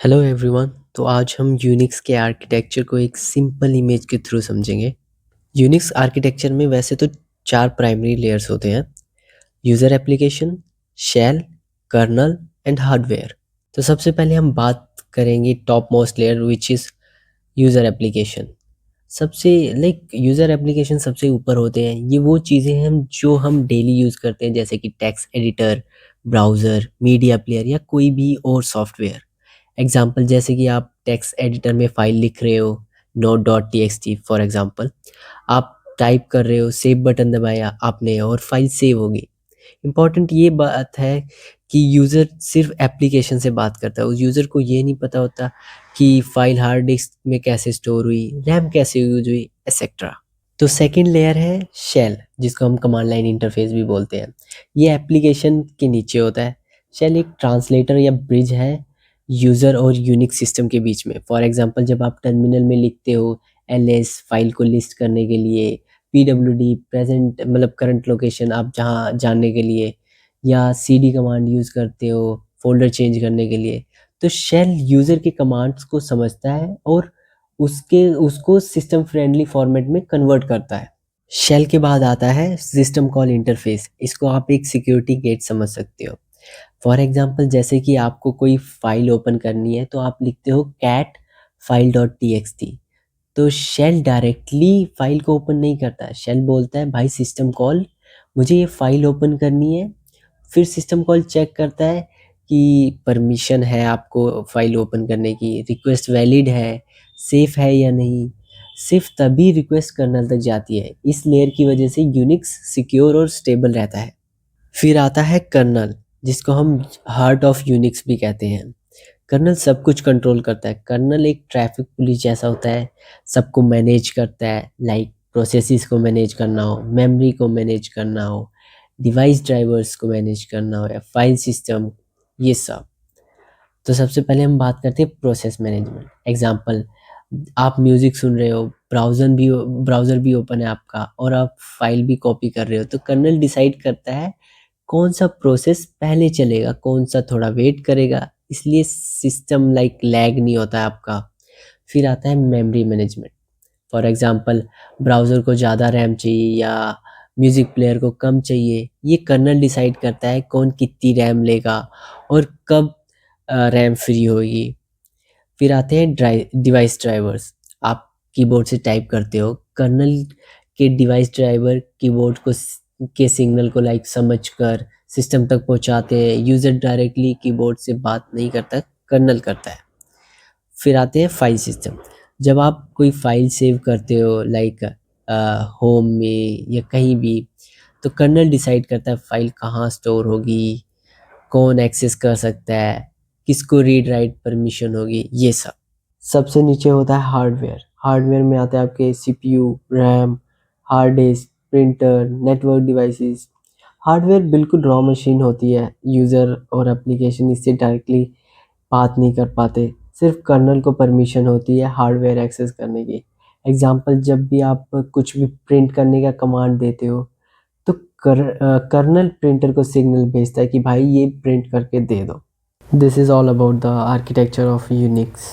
Hello everyone. तो आज हम यूनिक्स के आर्किटेक्चर को एक सिंपल इमेज के थ्रू समझेंगे। यूनिक्स आर्किटेक्चर में वैसे तो चार प्राइमरी लेयर्स होते हैं: user application, shell, kernel and hardware. तो सबसे पहले हम बात करेंगे top most layer which is user application. सबसे यूज़र एप्लीकेशन सबसे ऊपर होते हैं। ये वो चीज़ें हैं जो हम डेली यूज़ करते हैं, जैसे कि text editor, browser, media player या कोई भी और सॉफ्टवेयर। एग्जाम्पल जैसे कि आप टेक्स्ट एडिटर में फाइल लिख रहे हो, note dot T X T for example. आप टाइप कर रहे हो, सेव बटन दबाया आपने और फाइल सेव होगी। इम्पॉर्टेंट ये बात है कि यूज़र सिर्फ एप्लीकेशन से बात करता है। उस यूज़र को ये नहीं पता होता कि फाइल हार्ड डिस्क में कैसे स्टोर हुई, रैम कैसे यूज हुई, एक्सेट्रा। तो सेकंड लेयर है शेल, जिसको हम कमांड लाइन इंटरफेस भी बोलते हैं। ये एप्लीकेशन के नीचे होता है। शेल एक ट्रांसलेटर या ब्रिज है यूज़र और यूनिक सिस्टम के बीच में। फॉर एग्जांपल जब आप टर्मिनल में लिखते हो एलएस फाइल को लिस्ट करने के लिए, पीडब्ल्यूडी प्रेजेंट मतलब करंट लोकेशन आप जहाँ जानने के लिए, या सीडी कमांड यूज़ करते हो फोल्डर चेंज करने के लिए, तो शेल यूज़र के कमांड्स को समझता है और उसको सिस्टम फ्रेंडली फॉर्मेट में कन्वर्ट करता है। शेल के बाद आता है सिस्टम कॉल इंटरफेस। इसको आप एक सिक्योरिटी गेट समझ सकते हो। फॉर एग्जांपल जैसे कि आपको कोई फाइल ओपन करनी है तो आप लिखते हो cat file dot T X T. तो शेल डायरेक्टली फाइल को ओपन नहीं करता है। शेल बोलता है भाई सिस्टम कॉल, मुझे ये फाइल ओपन करनी है। फिर सिस्टम कॉल चेक करता है कि परमिशन है आपको फाइल ओपन करने की, रिक्वेस्ट वैलिड है, सेफ है या नहीं। सिर्फ तभी रिक्वेस्ट कर्नल तक जाती है। इस लेयर की वजह से यूनिक्स सिक्योर और स्टेबल रहता है। फिर आता है कर्नल, जिसको हम हार्ट ऑफ यूनिक्स भी कहते हैं। कर्नल सब कुछ कंट्रोल करता है। कर्नल एक ट्रैफिक पुलिस जैसा होता है, सबको मैनेज करता है। लाइक प्रोसेसेस को मैनेज करना हो, मेमोरी को मैनेज करना हो, डिवाइस ड्राइवर्स को मैनेज करना हो या फाइल सिस्टम, ये सब। तो सबसे पहले हम बात करते हैं प्रोसेस मैनेजमेंट। एग्जांपल, आप म्यूजिक सुन रहे हो, ब्राउज़र भी ओपन है आपका और आप फाइल भी कॉपी कर रहे हो, तो कर्नल डिसाइड करता है कौन सा प्रोसेस पहले चलेगा, कौन सा थोड़ा वेट करेगा। इसलिए सिस्टम लैग नहीं होता है आपका। फिर आता है memory management. For example browser को ज़्यादा रैम चाहिए या म्यूज़िक प्लेयर को कम चाहिए, ये कर्नल डिसाइड करता है कौन कितनी रैम लेगा और कब रैम फ्री होगी। फिर आते हैं डिवाइस ड्राइवर्स। आप कीबोर्ड से टाइप करते हो, कर्नल के डिवाइस ड्राइवर कीबोर्ड के सिग्नल को समझकर सिस्टम तक पहुंचाते हैं। यूज़र डायरेक्टली कीबोर्ड से बात नहीं करता, कर्नल करता है। फिर आते हैं फाइल सिस्टम। जब आप कोई फाइल सेव करते हो होम में या कहीं भी, तो कर्नल डिसाइड करता है फाइल कहाँ स्टोर होगी, कौन एक्सेस कर सकता है, किसको रीड राइट परमिशन होगी, ये सब। सबसे नीचे होता है हार्डवेयर। हार्डवेयर में आते हैं आपके CPU, RAM, hard disk, printer, network devices. Hardware बिल्कुल रॉ मशीन होती है। यूज़र और एप्लीकेशन इससे डायरेक्टली बात नहीं कर पाते। सिर्फ कर्नल को परमिशन होती है हार्डवेयर एक्सेस करने की। एग्जांपल, जब भी आप कुछ भी प्रिंट करने का कमांड देते हो, तो कर्नल प्रिंटर को सिग्नल भेजता है कि भाई ये प्रिंट करके दे दो। This is all about the architecture of Unix.